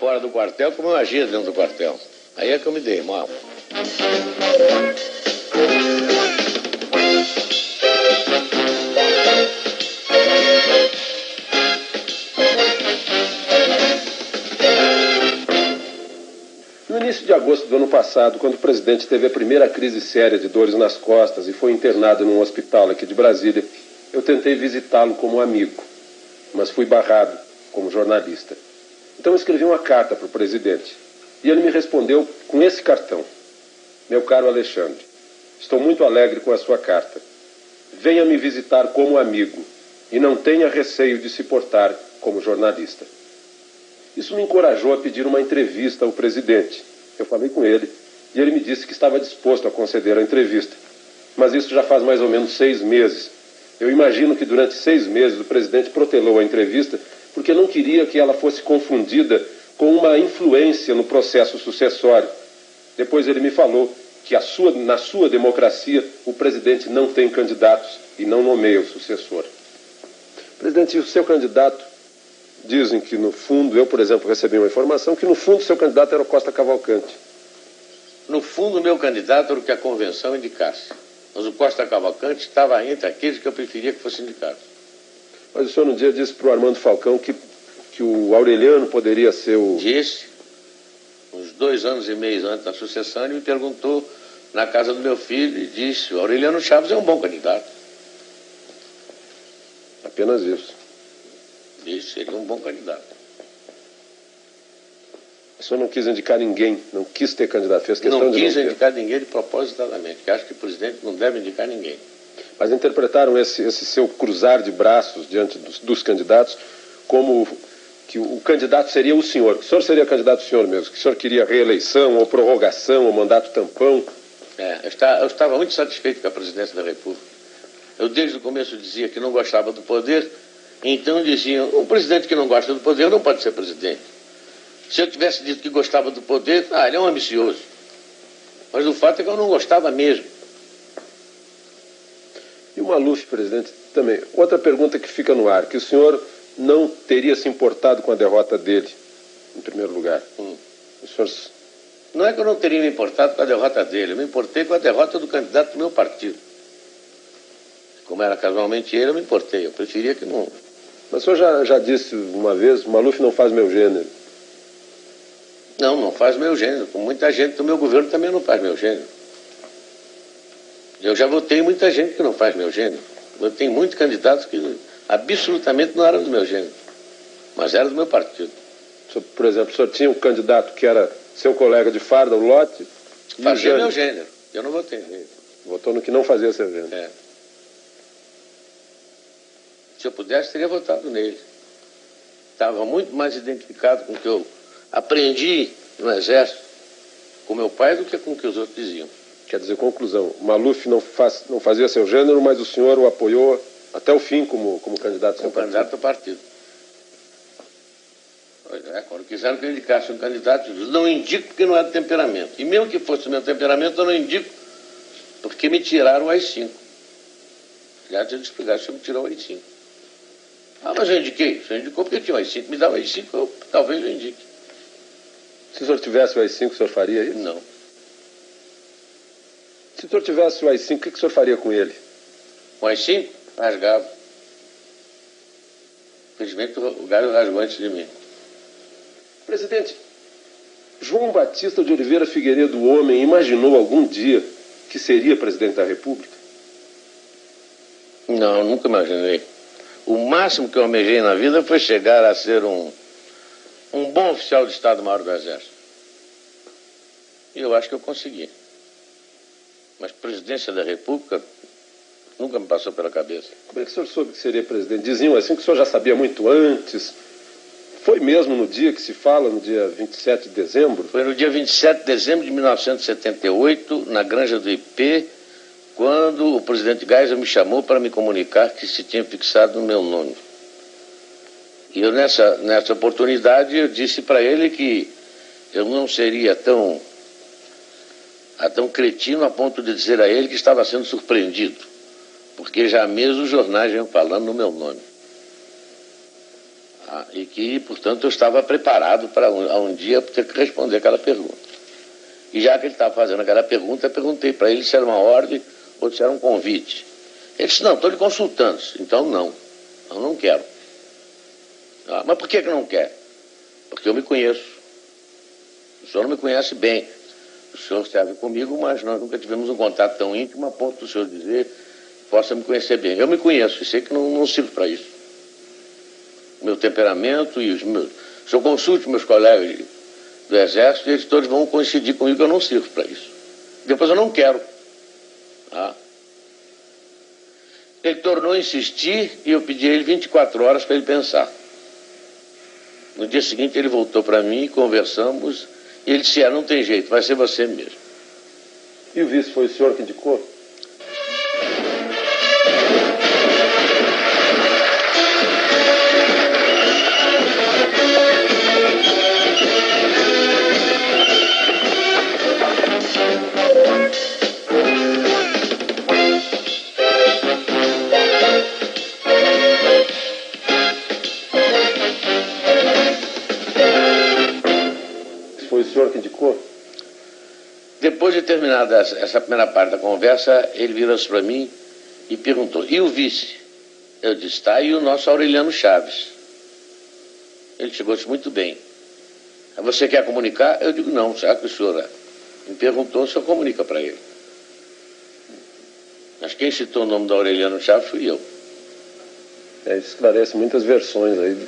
fora do quartel como eu agia dentro do quartel. Aí é que eu me dei mal. No início de agosto do ano passado, quando o presidente teve a primeira crise séria de dores nas costas e foi internado num hospital aqui de Brasília, eu tentei visitá-lo como amigo, mas fui barrado como jornalista. Então eu escrevi uma carta para o presidente e ele me respondeu com esse cartão. Meu caro Alexandre, estou muito alegre com a sua carta. Venha me visitar como amigo e não tenha receio de se portar como jornalista. Isso me encorajou a pedir uma entrevista ao presidente. Eu falei com ele e ele me disse que estava disposto a conceder a entrevista. Mas isso já faz mais ou menos 6 meses. Eu imagino que durante 6 meses o presidente protelou a entrevista porque não queria que ela fosse confundida com uma influência no processo sucessório. Depois ele me falou que na sua democracia o presidente não tem candidatos e não nomeia o sucessor. Presidente, e o seu candidato? Dizem que no fundo, eu por exemplo recebi uma informação que no fundo o seu candidato era o Costa Cavalcante. No fundo, o meu candidato era o que a convenção indicasse. Mas o Costa Cavalcante estava entre aqueles que eu preferia que fosse indicado. Mas o senhor um dia disse para o Armando Falcão que o Aureliano poderia ser o... Disse, uns 2 anos e meio antes da sucessão, ele me perguntou na casa do meu filho e disse: o Aureliano Chaves é um bom candidato. Apenas isso. Disse, seria um bom candidato. O senhor não quis indicar ninguém, não quis ter candidato, fez questão de não ter. Não quis indicar ninguém de propositadamente, que acho que o presidente não deve indicar ninguém. Mas interpretaram esse seu cruzar de braços diante dos candidatos como que o candidato seria o senhor. Que o senhor seria candidato o senhor mesmo, que o senhor queria reeleição, ou prorrogação, ou mandato tampão. Eu estava muito satisfeito com a presidência da República. Eu desde o começo dizia que não gostava do poder, então diziam, um presidente que não gosta do poder não pode ser presidente. Se eu tivesse dito que gostava do poder, ele é um ambicioso. Mas o fato é que eu não gostava mesmo. E o Maluf, presidente, também. Outra pergunta que fica no ar, que o senhor não teria se importado com a derrota dele, em primeiro lugar. O senhor... Não é que eu não teria me importado com a derrota dele, eu me importei com a derrota do candidato do meu partido. Como era casualmente ele, eu me importei, eu preferia que não... Mas o senhor já disse uma vez, o Maluf não faz meu gênero. Não faz meu gênero. Com muita gente do meu governo também não faz meu gênero. Eu já votei muita gente que não faz meu gênero. Eu tenho muitos candidatos que absolutamente não eram do meu gênero, mas eram do meu partido. Por exemplo, o senhor tinha um candidato que era seu colega de farda, o Lotte? Fazia meu gênero. Eu não votei nele. Votou no que não fazia seu gênero. Se eu pudesse, teria votado nele. Estava muito mais identificado com o que eu aprendi no Exército com meu pai do que com o que os outros diziam. Quer dizer, conclusão, Maluf não fazia seu gênero, mas o senhor o apoiou até o fim como candidato ao seu partido. Candidato ao partido. Quando quiseram que eu indicasse um candidato, eu não indico porque não é do temperamento. E mesmo que fosse o meu temperamento, eu não indico porque me tiraram o AI-5. Aliás, eu explicar se eu me tirou o AI-5. Mas eu indiquei. O senhor indicou porque tinha o AI-5. Me dá o AI-5, talvez eu indique. Se o senhor tivesse o AI-5, o senhor faria isso? Não. Se o senhor tivesse o AI-5, o que o senhor faria com ele? O AI-5? Rasgava. Infelizmente, o galho rasgou antes de mim. Presidente, João Batista de Oliveira Figueiredo, o homem, imaginou algum dia que seria presidente da República? Não, nunca imaginei. O máximo que eu almejei na vida foi chegar a ser um bom oficial de Estado-Maior do Exército. E eu acho que eu consegui. Mas presidência da República nunca me passou pela cabeça. Como é que o senhor soube que seria presidente? Diziam assim que o senhor já sabia muito antes. Foi mesmo no dia que se fala, no dia 27 de dezembro? Foi no dia 27 de dezembro de 1978, na Granja do IP, quando o presidente Geisel me chamou para me comunicar que se tinha fixado no meu nome. E eu, nessa oportunidade, eu disse para ele que eu não seria tão cretino a ponto de dizer a ele que estava sendo surpreendido, porque já mesmo os jornais iam falando no meu nome. E que, portanto, eu estava preparado para um dia ter que responder aquela pergunta. E já que ele estava fazendo aquela pergunta, eu perguntei para ele se era uma ordem ou se era um convite. Ele disse, não, estou lhe consultando. Então, não, eu não quero. Mas por que não quer? Porque eu me conheço. O senhor não me conhece bem. O senhor serve comigo, mas nós nunca tivemos um contato tão íntimo a ponto do senhor dizer possa me conhecer bem. Eu me conheço e sei que não sirvo para isso. O meu temperamento e os meus... Se eu consulte meus colegas do Exército, eles todos vão coincidir comigo que eu não sirvo para isso. Depois eu não quero. Ele tornou a insistir e eu pedi a ele 24 horas para ele pensar. No dia seguinte ele voltou para mim, conversamos, e ele disse, não tem jeito, vai ser você mesmo. E o vice foi o senhor que indicou? Foi o senhor que indicou? Depois de terminada essa primeira parte da conversa, ele virou-se para mim e perguntou, e o vice? Eu disse, tá, e o nosso Aureliano Chaves? Ele chegou-se muito bem. Você quer comunicar? Eu digo, não, já que o senhor me perguntou, o senhor comunica para ele. Mas quem citou o nome do Aureliano Chaves fui eu. Esclarece muitas versões aí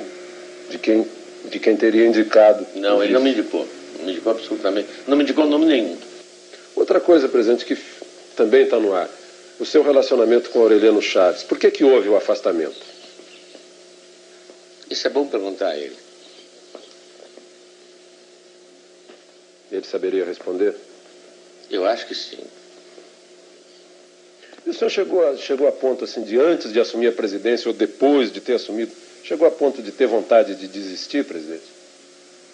de quem teria indicado. Não, ele não me indicou. Não me indicou absolutamente. Não me indicou nome nenhum. Outra coisa, presidente, que também está no ar. O seu relacionamento com Aureliano Chaves. Por que houve o afastamento? Isso é bom perguntar a ele. Ele saberia responder? Eu acho que sim. E o senhor chegou a ponto, assim, de antes de assumir a presidência ou depois de ter assumido, chegou a ponto de ter vontade de desistir, presidente?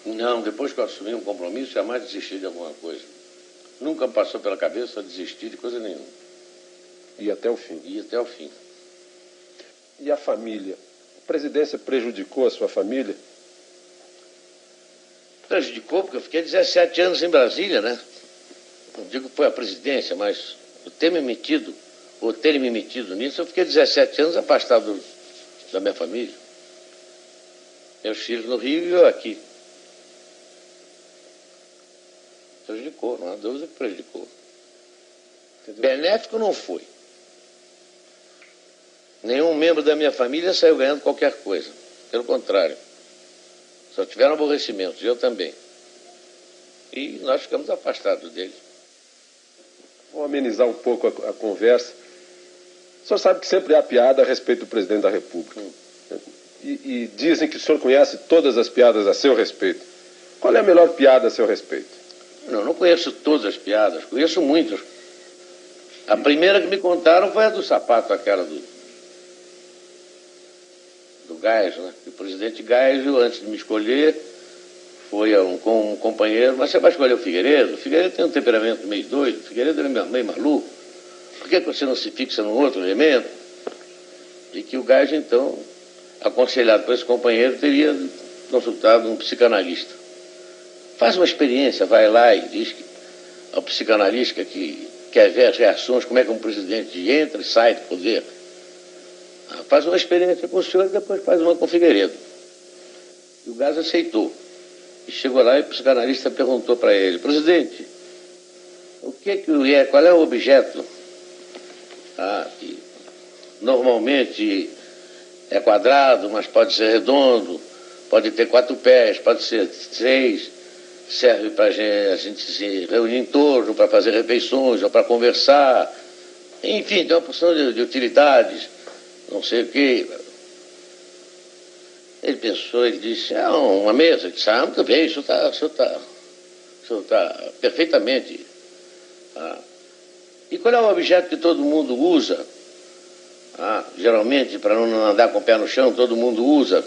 Não, depois que eu assumi um compromisso, jamais desisti de alguma coisa. Nunca passou pela cabeça desistir de coisa nenhuma. E até o fim? E até o fim. E a família? A presidência prejudicou a sua família? Prejudicou porque eu fiquei 17 anos em Brasília, né? Não digo que foi a presidência, mas o ter me metido nisso, eu fiquei 17 anos afastado da minha família. Meus filhos no Rio e eu aqui. Prejudicou, não há dúvida que prejudicou. Benéfico não foi. Nenhum membro da minha família saiu ganhando qualquer coisa. Pelo contrário. Só tiveram aborrecimentos, eu também. E nós ficamos afastados deles. Vou amenizar um pouco a conversa. O senhor sabe que sempre há piada a respeito do presidente da República. E dizem que o senhor conhece todas as piadas a seu respeito. Qual é a melhor piada a seu respeito? Não conheço todas as piadas, conheço muitas. A primeira que me contaram foi a do sapato, aquela do Geisel, né? O presidente Geisel, antes de me escolher, foi com um companheiro, mas você vai escolher o Figueiredo? O Figueiredo tem um temperamento meio doido, o Figueiredo é meio maluco. Por que você não se fixa num outro elemento? E que o Geisel, então, aconselhado por esse companheiro, teria consultado um psicanalista. Faz uma experiência, vai lá e diz ao psicanalista que quer ver as reações, como é que um presidente entra e sai do poder. Faz uma experiência com o senhor e depois faz uma com o Figueiredo. E o Geisel aceitou. E chegou lá e o psicanalista perguntou para ele, presidente, qual é o objeto que normalmente é quadrado, mas pode ser redondo, pode ter 4 pés, pode ser 6, serve para a gente se reunir em torno, para fazer refeições ou para conversar. Enfim, tem uma porção de utilidades, não sei o quê. Ele pensou, ele disse, uma mesa. Ele disse, muito bem, isso está perfeitamente. E qual é o objeto que todo mundo usa? Geralmente, para não andar com o pé no chão, todo mundo usa.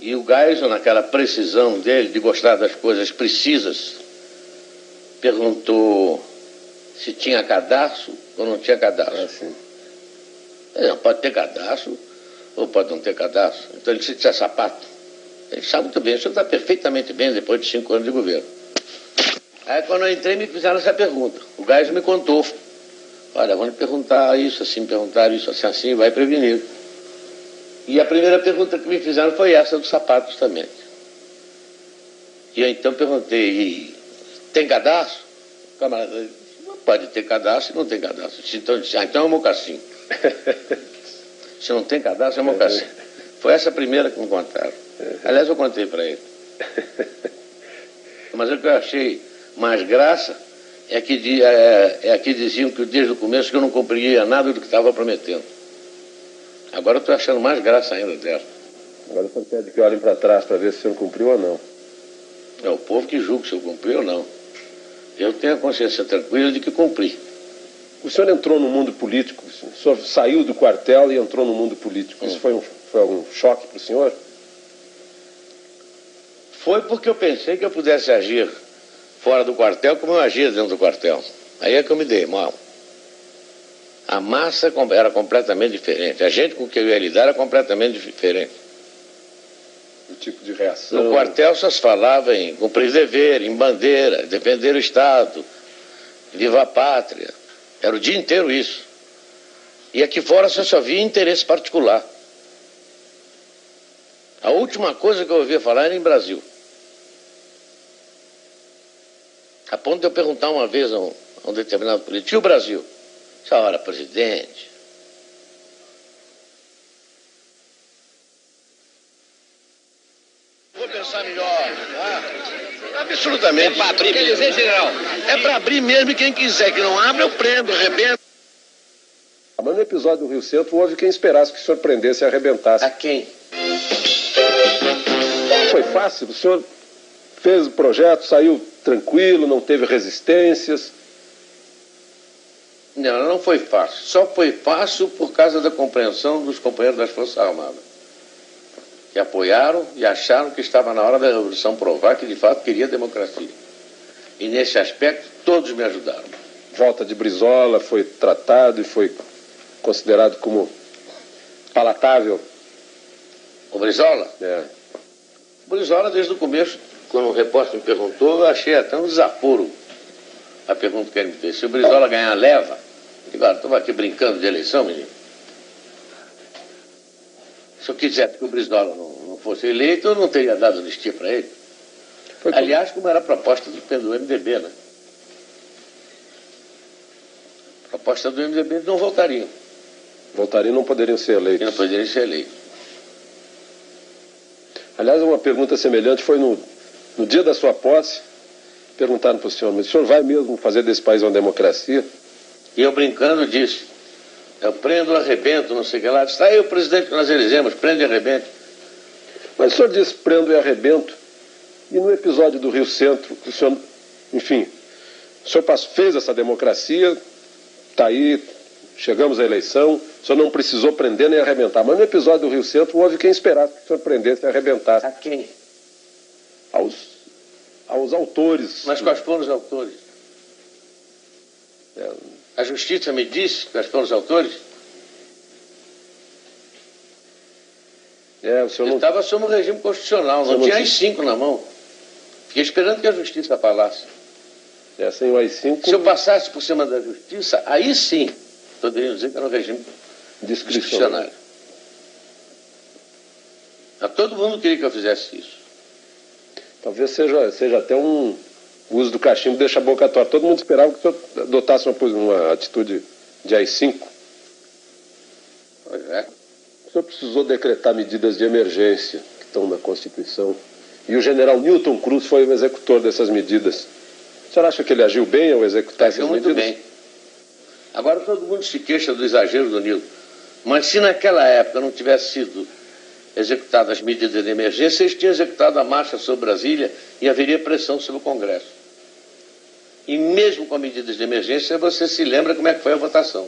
E o Geisel, naquela precisão dele, de gostar das coisas precisas, perguntou se tinha cadarço ou não tinha cadarço. Sim. Não pode ter cadarço ou pode não ter cadastro. Então ele disse que é sapato. Ele sabe muito bem, o senhor está perfeitamente bem depois de 5 anos de governo. Aí quando eu entrei me fizeram essa pergunta. O Gás me contou. Olha, vão lhe perguntar isso assim, perguntar isso assim, assim, vai prevenir. E a primeira pergunta que me fizeram foi essa do sapato, justamente. E eu então perguntei, tem cadastro? O camarada disse, não pode ter cadastro e não tem cadastro. Então eu disse, então é um mocassim. Se não tem cadastro, é um mocassim. Foi essa a primeira que me contaram. Aliás, eu contei para ele. Mas o que eu achei mais graça é que diziam que desde o começo que eu não cumpria nada do que estava prometendo. Agora eu estou achando mais graça ainda dela. Agora você pede que olhem para trás para ver se o senhor cumpriu ou não. É o povo que julga se eu cumpri ou não. Eu tenho a consciência tranquila de que cumpri. O senhor entrou no mundo político, o senhor saiu do quartel e entrou no mundo político. Isso foi um choque para o senhor? Foi porque eu pensei que eu pudesse agir fora do quartel como eu agia dentro do quartel. Aí é que eu me dei mal. A massa era completamente diferente. A gente com quem eu ia lidar era completamente diferente. O tipo de reação... No quartel só se falava em cumprir dever, em bandeira, defender o Estado, viva a pátria. Era o dia inteiro isso. E aqui fora só havia interesse particular. A última coisa que eu ouvia falar era em Brasil. A ponto de eu perguntar uma vez a um determinado político, e o Brasil? Essa hora, presidente. Vou pensar melhor. Absolutamente. É para abrir, quer dizer, general? É para abrir mesmo, e quem quiser que não abra, eu prendo, arrebento. Mas no episódio do Rio Centro houve quem esperasse que o senhor prendesse e arrebentasse. A quem? Foi fácil, o senhor fez o projeto, saiu tranquilo, não teve resistências. Não foi fácil. Só foi fácil por causa da compreensão dos companheiros das Forças Armadas, que apoiaram e acharam que estava na hora da Revolução provar que de fato queria democracia. E nesse aspecto todos me ajudaram. Volta de Brizola foi tratado e foi considerado como palatável. O Brizola? É. O Brizola, desde o começo, quando o repórter me perguntou, eu achei até um desaforo a pergunta que ele me fez. Se o Brizola ganhar, leva. Eu digo, estamos aqui brincando de eleição, menino. Se eu quisesse que o Brizola não fosse eleito, eu não teria dado anistia para ele. Aliás, como era a proposta do MDB, né? A proposta do MDB, eles não voltariam. Voltariam e não poderiam ser eleitos. E não poderiam ser eleitos. Aliás, uma pergunta semelhante foi no dia da sua posse, perguntaram para o senhor, mas o senhor vai mesmo fazer desse país uma democracia? E eu brincando disse, eu prendo, arrebento, não sei o que lá. Está aí o presidente que nós elegemos, prende e arrebente. Mas o senhor disse prendo e arrebento, e no episódio do Rio Centro, o senhor, enfim, o senhor fez essa democracia, está aí, chegamos à eleição, o senhor não precisou prender nem arrebentar, mas no episódio do Rio Centro houve quem esperasse que o senhor prendesse e arrebentasse. A quem? Aos autores. Mas quais foram os autores? A justiça me disse quais foram os autores? O senhor não... estava sob o regime constitucional, não tinha AI-5 na mão. Fiquei esperando que a justiça falasse. Sem o AI-5... Se eu passasse por cima da justiça, aí sim, poderiam dizer que era um regime discricionário. Mas todo mundo queria que eu fizesse isso. Talvez seja até o uso do cachimbo deixa a boca torta. Todo mundo esperava que o senhor adotasse uma atitude de AI-5. Pois é. O senhor precisou decretar medidas de emergência que estão na Constituição. E o general Newton Cruz foi o executor dessas medidas. O senhor acha que ele agiu bem ao executar essas medidas? Agiu muito bem. Agora todo mundo se queixa do exagero do Newton. Mas se naquela época não tivesse sido executadas as medidas de emergência, eles tinham executado a marcha sobre Brasília e haveria pressão sobre o Congresso. E mesmo com medidas de emergência, você se lembra como é que foi a votação.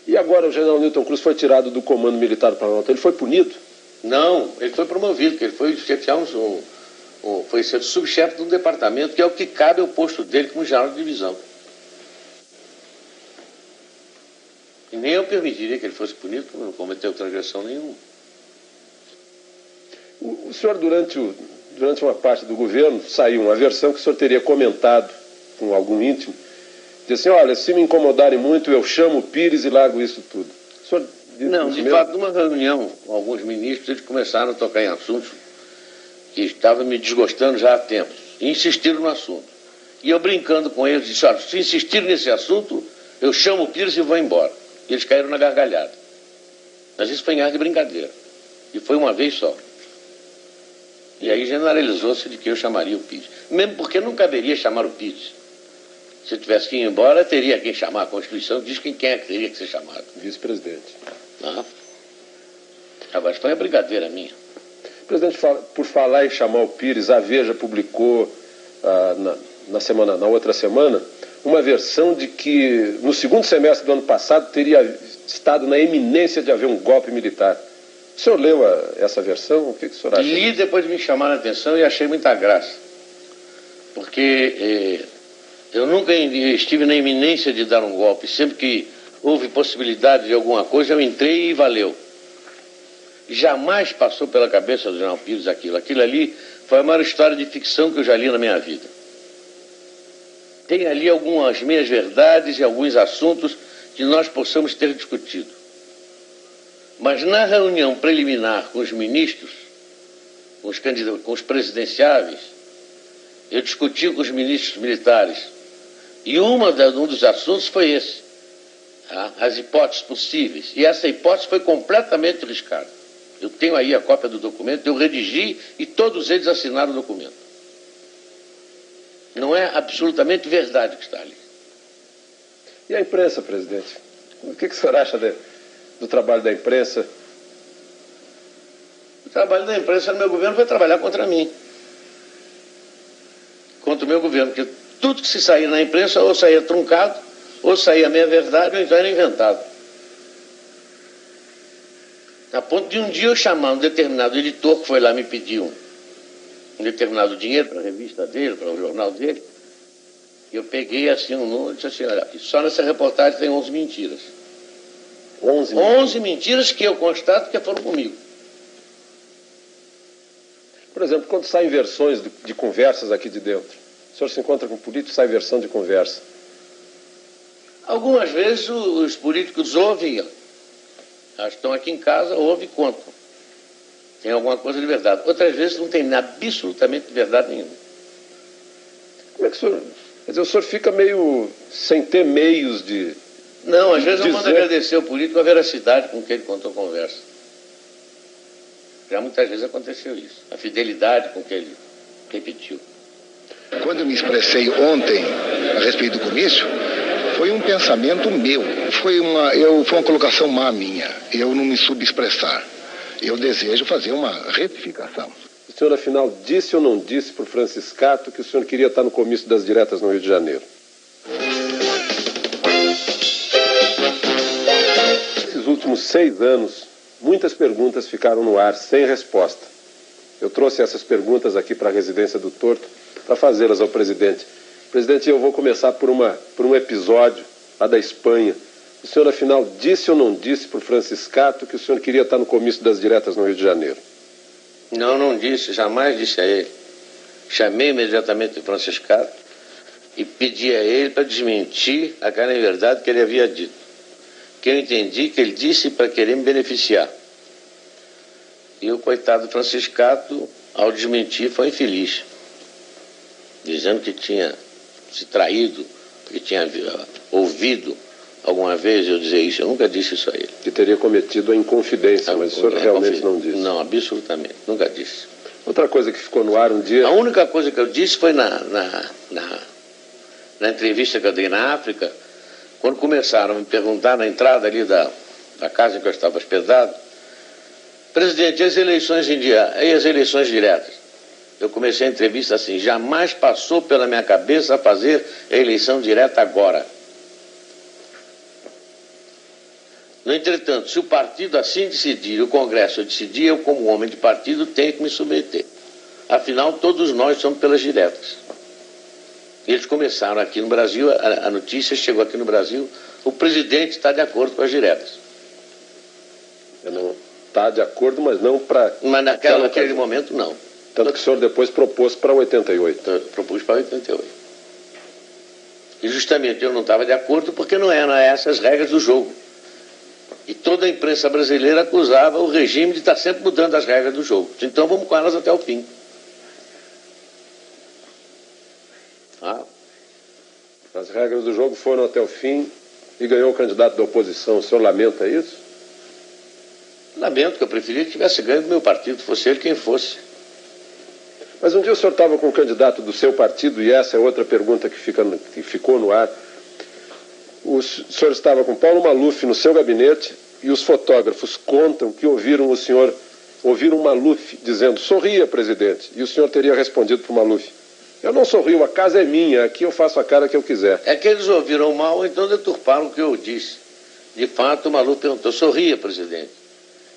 E agora o general Newton Cruz foi tirado do comando militar do Planalto. Ele foi punido? Não, ele foi promovido, porque ele foi chefiar foi ser subchefe de um departamento, que é o que cabe ao posto dele como general de divisão. E nem eu permitiria que ele fosse punido, porque não cometeu transgressão nenhuma. O senhor, durante uma parte do governo, saiu uma versão que o senhor teria comentado com algum íntimo, disse assim, olha, se me incomodarem muito, eu chamo o Pires e largo isso tudo. O senhor não, de fato, numa reunião com alguns ministros, eles começaram a tocar em assuntos que estavam me desgostando já há tempos, e insistiram no assunto. E eu, brincando com eles, disse, olha, se insistirem nesse assunto, eu chamo o Pires e vou embora. E eles caíram na gargalhada. Mas isso foi em ar de brincadeira. E foi uma vez só. E aí generalizou-se de que eu chamaria o Pires. Mesmo porque não caberia chamar o Pires. Se eu tivesse que ir embora, teria quem chamar. A Constituição diz quem é que teria que ser chamado. Vice-presidente. Agora, foi uma brincadeira minha. Presidente, por falar em chamar o Pires, a Veja publicou na outra semana uma versão de que no segundo semestre do ano passado teria estado na iminência de haver um golpe militar. O senhor leu essa versão? O que o senhor acha? Li, depois de me chamar a atenção, e achei muita graça. Porque eu nunca estive na iminência de dar um golpe. Sempre que houve possibilidade de alguma coisa, eu entrei e valeu. Jamais passou pela cabeça do general Pires aquilo. Aquilo ali foi a maior história de ficção que eu já li na minha vida. Tem ali algumas meias-verdades e alguns assuntos que nós possamos ter discutido. Mas na reunião preliminar com os ministros, com os presidenciáveis, eu discuti com os ministros militares. E um dos assuntos foi esse. As hipóteses possíveis. E essa hipótese foi completamente riscada. Eu tenho aí a cópia do documento, eu redigi e todos eles assinaram o documento. Não é absolutamente verdade o que está ali. E a imprensa, presidente? O que o senhor acha do trabalho da imprensa? O trabalho da imprensa no meu governo foi trabalhar contra mim. Contra o meu governo, porque tudo que se saía na imprensa ou saía truncado, ou saía meia-verdade, ou então era inventado. A ponto de um dia eu chamar um determinado editor que foi lá me pedir um determinado dinheiro para a revista dele, para o jornal dele, e eu peguei assim um número e disse assim, olha, só nessa reportagem tem 11 mentiras. 11 mentiras que eu constato que foram comigo. Por exemplo, quando saem versões de conversas aqui de dentro, o senhor se encontra com um político, sai versão de conversa. Algumas vezes os políticos ouvem, estão aqui em casa, ouvem e contam. Tem alguma coisa de verdade. Outras vezes não tem absolutamente verdade nenhuma. Como é que o senhor... Quer dizer, o senhor fica meio sem ter meios de... Não, às vezes eu mando agradecer ao político a veracidade com que ele contou a conversa. Já muitas vezes aconteceu isso. A fidelidade com que ele repetiu. Quando eu me expressei ontem a respeito do comício, foi um pensamento meu. Foi uma colocação má minha. Eu não me subexpressar. Eu desejo fazer uma retificação. O senhor, afinal, disse ou não disse para o Franciscato que o senhor queria estar no comício das diretas no Rio de Janeiro? Nesses últimos 6 anos, muitas perguntas ficaram no ar, sem resposta. Eu trouxe essas perguntas aqui para a residência do Torto para fazê-las ao presidente. Presidente, eu vou começar por um episódio lá da Espanha. O senhor, afinal, disse ou não disse para o Franciscato que o senhor queria estar no comício das diretas no Rio de Janeiro? Não, não disse, jamais disse a ele. Chamei imediatamente o Franciscato e pedi a ele para desmentir aquela verdade que ele havia dito. Que eu entendi que ele disse para querer me beneficiar. E o coitado Franciscato, ao desmentir, foi infeliz. Dizendo que tinha se traído, que tinha ouvido alguma vez eu dizer isso. Eu nunca disse isso a ele. Que teria cometido a inconfidência, mas o senhor realmente não disse? Não, absolutamente, nunca disse. Outra coisa que ficou no ar um dia... A única coisa que eu disse foi na entrevista que eu dei na África, quando começaram a me perguntar na entrada ali da casa em que eu estava hospedado, presidente, e as eleições diretas? Eu comecei a entrevista assim, jamais passou pela minha cabeça fazer a eleição direta agora. No entretanto, se o partido assim decidir, o Congresso decidir, eu como homem de partido tenho que me submeter. Afinal, todos nós somos pelas diretas. Eles começaram aqui no Brasil, a notícia chegou aqui no Brasil O presidente está de acordo com as diretas. Não está de acordo, mas não para... Mas naquele momento, não. Tanto que o senhor depois propôs para 88. Eu propus para 88. E justamente eu não estava de acordo porque não eram essas regras do jogo. E toda a imprensa brasileira acusava o regime de estar sempre mudando as regras do jogo. Então vamos com elas até o fim. As regras do jogo foram até o fim e ganhou o candidato da oposição. O senhor lamenta isso? Lamento, que eu preferia que tivesse ganho do meu partido, fosse ele quem fosse. Mas um dia o senhor estava com o candidato do seu partido, e essa é outra pergunta que ficou no ar. O senhor estava com Paulo Maluf no seu gabinete e os fotógrafos contam que ouviram Maluf dizendo: sorria, presidente. E o senhor teria respondido para o Maluf: eu não sorrio, a casa é minha, aqui eu faço a cara que eu quiser. É que eles ouviram mal, então deturparam o que eu disse. De fato, o Maluf perguntou: sorria, presidente.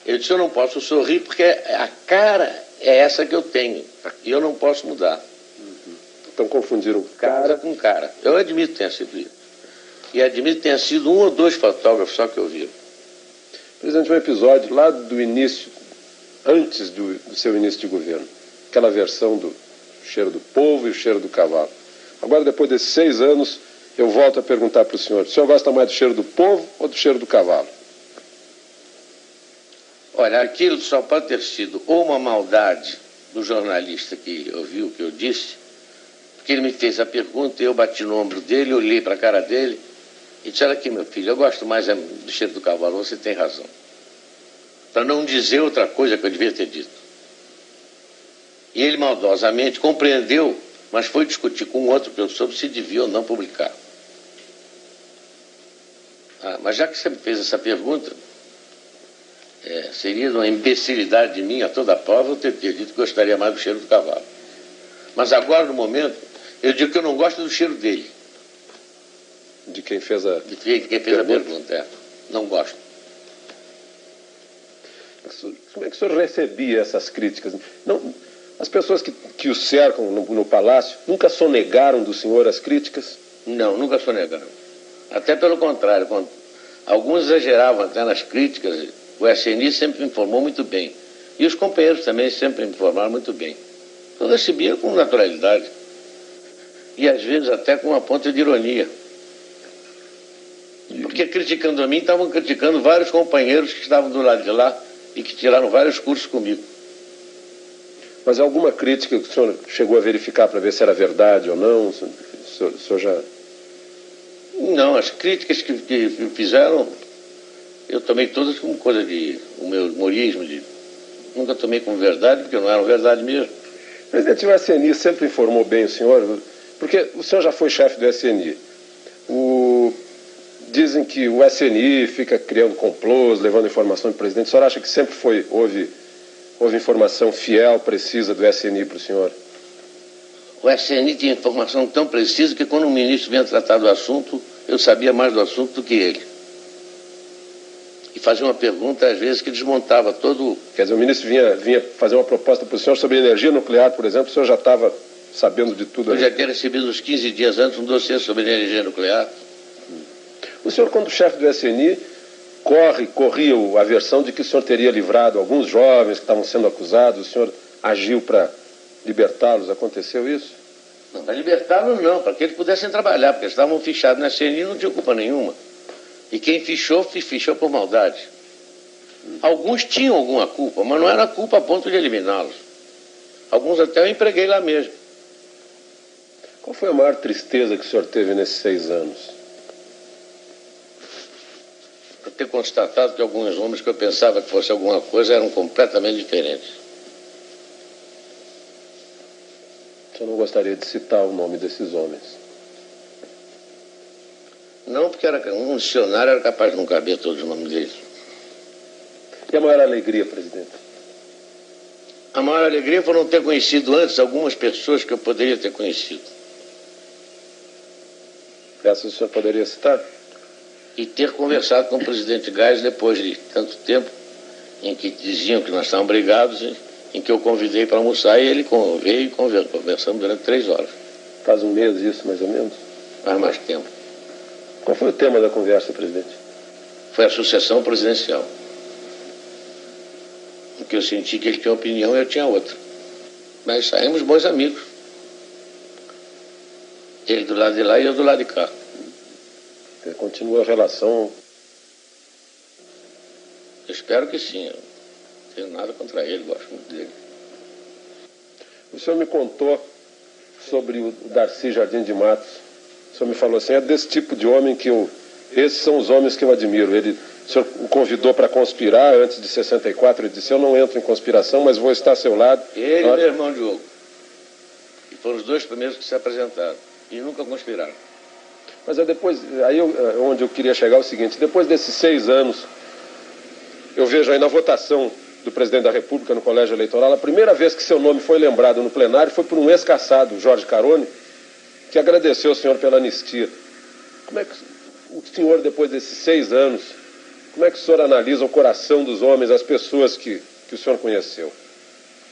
Eu disse: eu não posso sorrir porque a cara é essa que eu tenho e eu não posso mudar. Então confundiram cara com cara. Eu admito que tenha sido isso. E admito que tenha sido um ou dois fotógrafos só que ouviram. Presidente, um episódio lá do início, antes do seu início de governo, aquela versão do cheiro do povo e o cheiro do cavalo. Agora, depois desses 6 anos, eu volto a perguntar para o senhor gosta mais do cheiro do povo ou do cheiro do cavalo? Olha, aquilo só pode ter sido ou uma maldade do jornalista que ouviu o que eu disse, porque ele me fez a pergunta e eu bati no ombro dele, olhei para a cara dele e disse: olha aqui, meu filho, eu gosto mais do cheiro do cavalo, você tem razão. Para não dizer outra coisa que eu devia ter dito. E ele maldosamente compreendeu, mas foi discutir com outro sobre se devia ou não publicar. Mas já que você me fez essa pergunta, seria uma imbecilidade de mim, a toda prova, eu ter dito que gostaria mais do cheiro do cavalo. Mas agora, no momento, eu digo que eu não gosto do cheiro dele. De quem fez a pergunta, não gosto. Como é que o senhor recebia essas críticas? Não, as pessoas que o cercam no palácio nunca sonegaram do senhor as críticas? Não, nunca sonegaram. Até pelo contrário, quando alguns exageravam até nas críticas, o SNI sempre me informou muito bem. E os companheiros também sempre me informaram muito bem. Eu recebia com naturalidade. E às vezes até com uma ponta de ironia. Porque criticando a mim, estavam criticando vários companheiros que estavam do lado de lá e que tiraram vários cursos comigo. Mas alguma crítica que o senhor chegou a verificar para ver se era verdade ou não? O senhor já... Não, as críticas que fizeram, eu tomei todas como coisa de... o meu humorismo, nunca tomei como verdade, porque não eram verdade mesmo. Presidente, o SNI sempre informou bem o senhor, porque o senhor já foi chefe do SNI. Dizem que o SNI fica criando complôs, levando informação do presidente. O senhor acha que sempre houve informação fiel, precisa do SNI para o senhor? O SNI tinha informação tão precisa que quando o ministro vinha tratar do assunto, eu sabia mais do assunto do que ele. E fazia uma pergunta, às vezes, que desmontava todo... Quer dizer, o ministro vinha fazer uma proposta para o senhor sobre energia nuclear, por exemplo, o senhor já estava sabendo de tudo? Eu já tinha recebido uns 15 dias antes um dossiê sobre energia nuclear. O senhor, quando chefe do SNI, corria a versão de que o senhor teria livrado alguns jovens que estavam sendo acusados, o senhor agiu para libertá-los, aconteceu isso? Não, para libertá-los não, para que eles pudessem trabalhar, porque eles estavam fichados na SNI e não tinham culpa nenhuma. E quem fichou por maldade. Alguns tinham alguma culpa, mas não era culpa a ponto de eliminá-los. Alguns até eu empreguei lá mesmo. Qual foi a maior tristeza que o senhor teve nesses 6 anos? Por ter constatado que alguns homens que eu pensava que fosse alguma coisa eram completamente diferentes. O senhor não gostaria de citar o nome desses homens? Não, porque um dicionário era capaz de não caber todos os nomes deles. E a maior alegria, presidente? A maior alegria foi não ter conhecido antes algumas pessoas que eu poderia ter conhecido. Essas o senhor poderia citar? E ter conversado com o presidente Geisel depois de tanto tempo, em que diziam que nós estávamos brigados, em que eu convidei para almoçar e ele veio e conversamos durante 3 horas. Faz um mês isso, mais ou menos? Faz mais tempo. Qual foi o tema da conversa, presidente? Foi a sucessão presidencial. Porque eu senti que ele tinha uma opinião e eu tinha outra. Mas saímos bons amigos. Ele do lado de lá e eu do lado de cá. Continua a relação? Eu espero que sim. Eu não tenho nada contra ele, gosto muito dele. O senhor me contou sobre o Darcy Jardim de Matos. O senhor me falou assim, é desse tipo de homem que eu... Esses são os homens que eu admiro. O senhor o convidou para conspirar antes de 64. Ele disse, eu não entro em conspiração, mas vou estar ao seu lado. Ele e meu irmão Diogo. E foram os dois primeiros que se apresentaram. E nunca conspiraram. Mas é depois... Aí onde eu queria chegar é o seguinte, depois desses 6 anos, eu vejo aí na votação do presidente da República no colégio eleitoral, a primeira vez que seu nome foi lembrado no plenário foi por um ex-caçado, Jorge Carone, que agradeceu ao senhor pela anistia. Como é que o senhor, depois desses 6 anos, como é que o senhor analisa o coração dos homens, as pessoas que o senhor conheceu?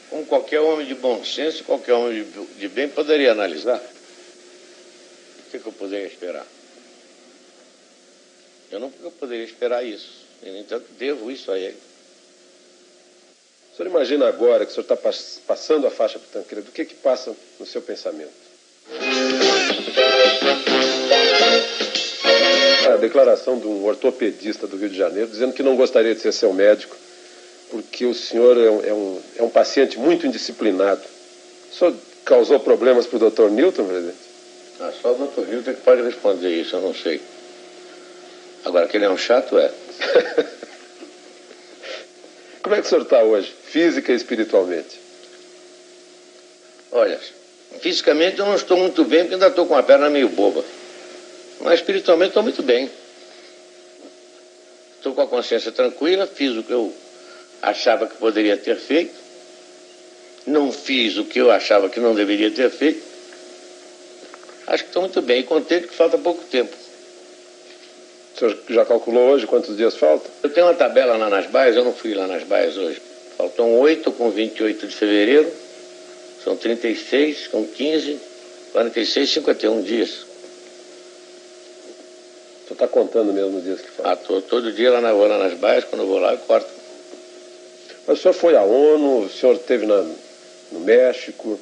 Como qualquer homem de bom senso, qualquer homem de bem poderia analisar. O que eu poderia esperar? Eu não poderia esperar isso. E, no entanto, devo isso a ele. O senhor imagina agora que o senhor está passando a faixa para o Tancredo, o que passa no seu pensamento? A declaração de um ortopedista do Rio de Janeiro, dizendo que não gostaria de ser seu médico, porque o senhor é um paciente muito indisciplinado. O senhor causou problemas para o Dr. Newton, presidente? Só o Dr. Newton que pode responder isso, eu não sei. Agora, que ele é um chato, é. Como é que o senhor está hoje, física e espiritualmente? Olha, fisicamente eu não estou muito bem, porque ainda estou com a perna meio boba. Mas espiritualmente estou muito bem. Estou com a consciência tranquila, fiz o que eu achava que poderia ter feito. Não fiz o que eu achava que não deveria ter feito. Acho que estou muito bem e contente que falta pouco tempo. O senhor já calculou hoje quantos dias faltam? Eu tenho uma tabela lá nas baias, eu não fui lá nas baias hoje. Faltam 8 com 28 de fevereiro, são 36 com 15, 46, 51 dias. O senhor está contando mesmo os dias que faltam? Todo dia vou lá nas baias, quando eu vou lá eu corto. Mas o senhor foi à ONU, o senhor esteve no México.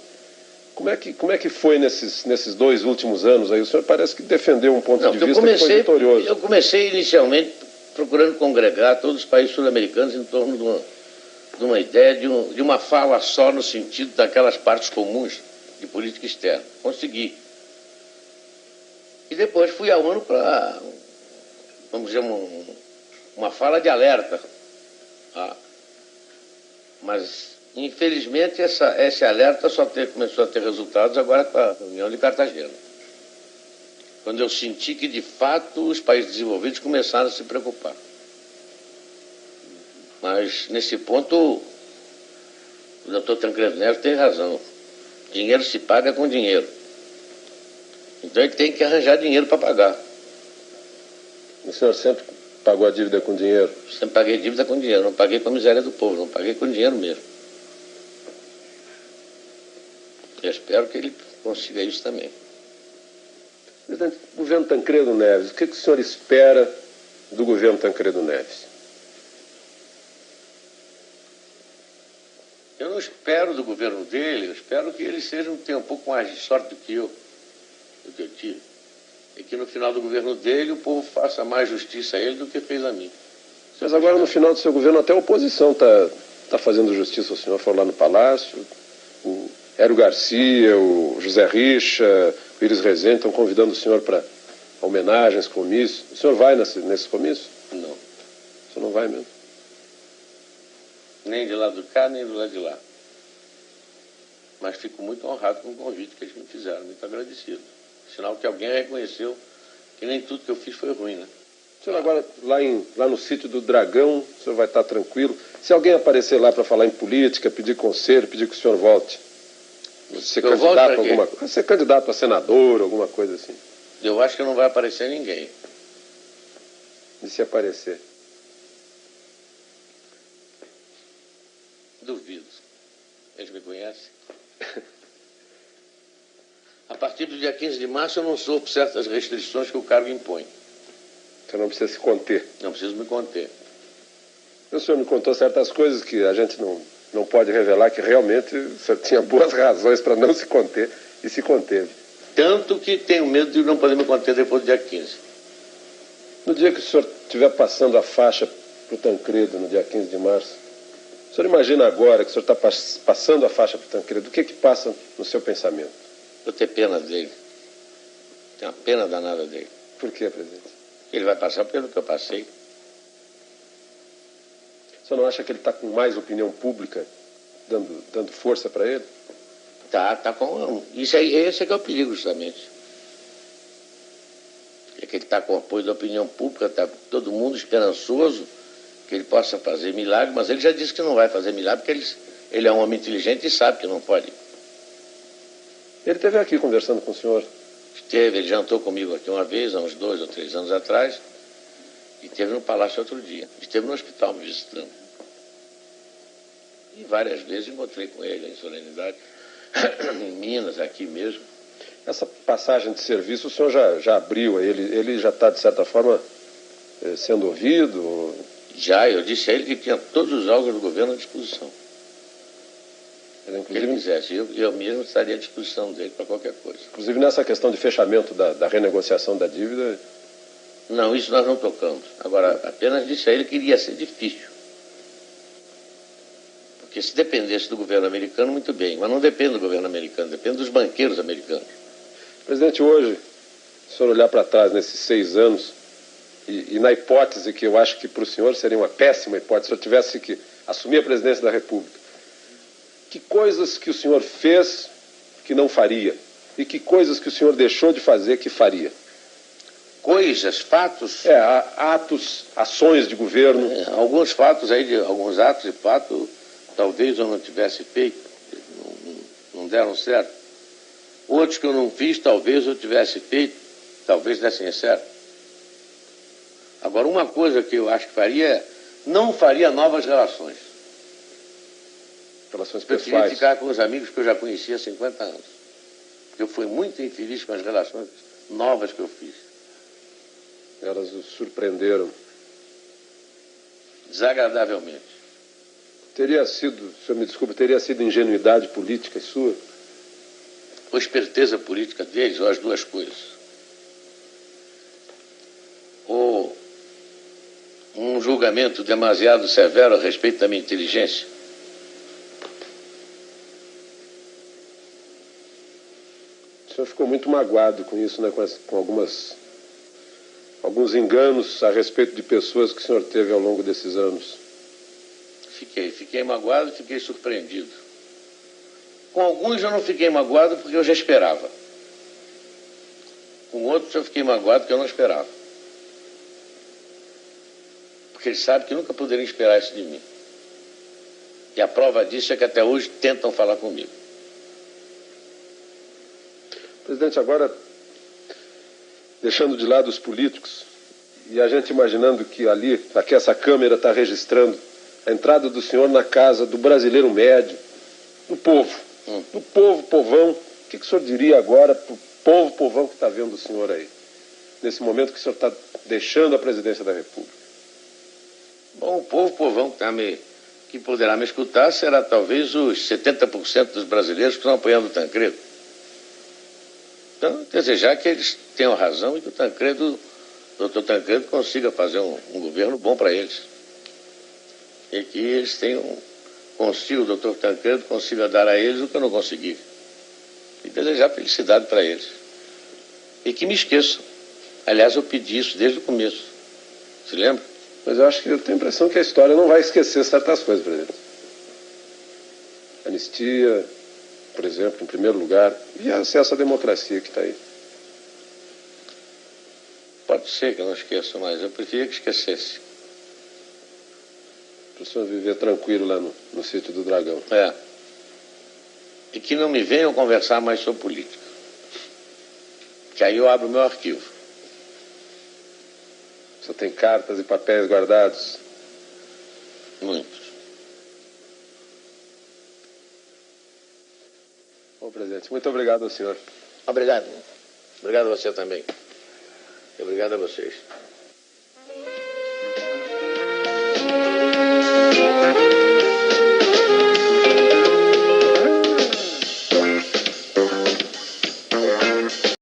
Como é que foi nesses 2 últimos anos aí? O senhor parece que defendeu um ponto de vista que foi vitorioso. Eu comecei inicialmente procurando congregar todos os países sul-americanos em torno de uma ideia, de uma fala só no sentido daquelas partes comuns de política externa. Consegui. E depois fui à ONU para, vamos dizer, uma fala de alerta. Mas, infelizmente, esse alerta começou a ter resultados agora com a reunião de Cartagena. Quando eu senti que, de fato, os países desenvolvidos começaram a se preocupar. Mas, nesse ponto, o Dr. Tancredo Neves tem razão. Dinheiro se paga com dinheiro. Então, ele tem que arranjar dinheiro para pagar. O senhor sempre pagou a dívida com dinheiro? Sempre paguei dívida com dinheiro. Não paguei com a miséria do povo, não paguei com dinheiro mesmo. Eu espero que ele consiga isso também. Presidente, governo Tancredo Neves, o que o senhor espera do governo Tancredo Neves? Eu não espero do governo dele, eu espero que ele tenha um pouco mais de sorte do que eu tive. E que no final do governo dele o povo faça mais justiça a ele do que fez a mim. Mas agora no final do seu governo até a oposição está fazendo justiça ao senhor. Foi lá no Palácio, o Hélio Garcia, o José Richa, o Iris Rezende estão convidando o senhor para homenagens, comícios. O senhor vai nesses comícios? Não. O senhor não vai mesmo? Nem de lá do cá, nem do lado de lá. Mas fico muito honrado com o convite que eles me fizeram, muito agradecido. Sinal que alguém reconheceu que nem tudo que eu fiz foi ruim, né? O senhor agora, lá no sítio do Dragão, o senhor vai estar tranquilo. Se alguém aparecer lá para falar em política, pedir conselho, pedir que o senhor volte, ser candidato a senador, alguma coisa assim. Eu acho que não vai aparecer ninguém. E se aparecer? Duvido. Eles me conhecem. A partir do dia 15 de março eu não sofro certas restrições que o cargo impõe. Você não precisa se conter. Não preciso me conter. O senhor me contou certas coisas que a gente não pode revelar, que realmente o senhor tinha boas razões para não se conter e se conteve. Tanto que tenho medo de não poder me conter depois do dia 15. No dia que o senhor estiver passando a faixa para o Tancredo, no dia 15 de março, o senhor imagina agora que o senhor está passando a faixa para o Tancredo, o que passa no seu pensamento? Eu tenho pena dele. Tenho uma pena danada dele. Por quê, presidente? Ele vai passar pelo que eu passei. O senhor não acha que ele está com mais opinião pública dando força para ele? Tá com... Esse é que é o perigo, justamente. É que ele está com o apoio da opinião pública, está todo mundo esperançoso que ele possa fazer milagre, mas ele já disse que não vai fazer milagre, porque ele é um homem inteligente e sabe que não pode. Ele esteve aqui conversando com o senhor. Ele jantou comigo aqui uma vez, há uns 2 ou 3 anos atrás, e esteve no Palácio outro dia. Esteve no hospital me visitando. E várias vezes encontrei com ele em solenidade, em Minas, aqui mesmo. Essa passagem de serviço o senhor já abriu a ele? Ele já está, de certa forma, sendo ouvido? Já, eu disse a ele que tinha todos os órgãos do governo à disposição. Se ele quisesse, eu mesmo estaria à disposição dele para qualquer coisa. Inclusive nessa questão de fechamento da renegociação da dívida? Não, isso nós não tocamos. Agora, apenas disse a ele que iria ser difícil. Porque se dependesse do governo americano, muito bem. Mas não depende do governo americano, depende dos banqueiros americanos. Presidente, hoje, se o senhor olhar para trás nesses 6 anos, e na hipótese que eu acho que para o senhor seria uma péssima hipótese, se eu tivesse que assumir a presidência da República, que coisas que o senhor fez que não faria? E que coisas que o senhor deixou de fazer que faria? Coisas, fatos? Atos, ações de governo. Alguns fatos aí, alguns atos e fatos, talvez eu não tivesse feito, não deram certo. Outros que eu não fiz, talvez eu tivesse feito, talvez dessem certo. Agora, uma coisa que eu acho que faria, não faria novas relações. Relações Eu pessoais. queria ficar com os amigos que eu já conhecia há 50 anos. Eu fui muito infeliz com as relações novas que eu fiz. Elas o surpreenderam. Desagradavelmente. Teria sido, o senhor me desculpe, teria sido ingenuidade política sua? Ou esperteza política deles, ou as duas coisas. Ou um julgamento demasiado severo a respeito da minha inteligência. O senhor ficou muito magoado com isso, né? Com alguns enganos a respeito de pessoas que o senhor teve ao longo desses anos. Fiquei magoado, fiquei surpreendido. Com alguns eu não fiquei magoado porque eu já esperava. Com outros eu fiquei magoado porque eu não esperava. Porque eles sabem que nunca poderiam esperar isso de mim. E a prova disso é que até hoje tentam falar comigo. Presidente, agora, deixando de lado os políticos, e a gente imaginando que aqui essa câmera está registrando a entrada do senhor na casa do brasileiro médio, do povo, povão, o que o senhor diria agora para o povão que está vendo o senhor aí, nesse momento que o senhor está deixando a presidência da República? Bom, o povão que poderá me escutar será talvez os 70% dos brasileiros que estão apoiando o Tancredo. Então, desejar que eles tenham razão e que o doutor Tancredo consiga fazer um governo bom para eles. E que eles o doutor Tancredo consiga dar a eles o que eu não consegui. E desejar felicidade para eles. E que me esqueçam. Aliás, eu pedi isso desde o começo. Se lembra? Mas eu tenho a impressão que a história não vai esquecer certas coisas, presidente. Anistia, por exemplo, em primeiro lugar, e acesso à democracia que está aí. Pode ser que eu não esqueça, mas eu preferia que esquecesse. Para o senhor viver tranquilo lá no sítio do Dragão. E que não me venham conversar mais sobre política. Que aí eu abro o meu arquivo. O senhor tem cartas e papéis guardados? Muitos. Bom, presidente, muito obrigado ao senhor. Obrigado. Obrigado a você também. E obrigado a vocês.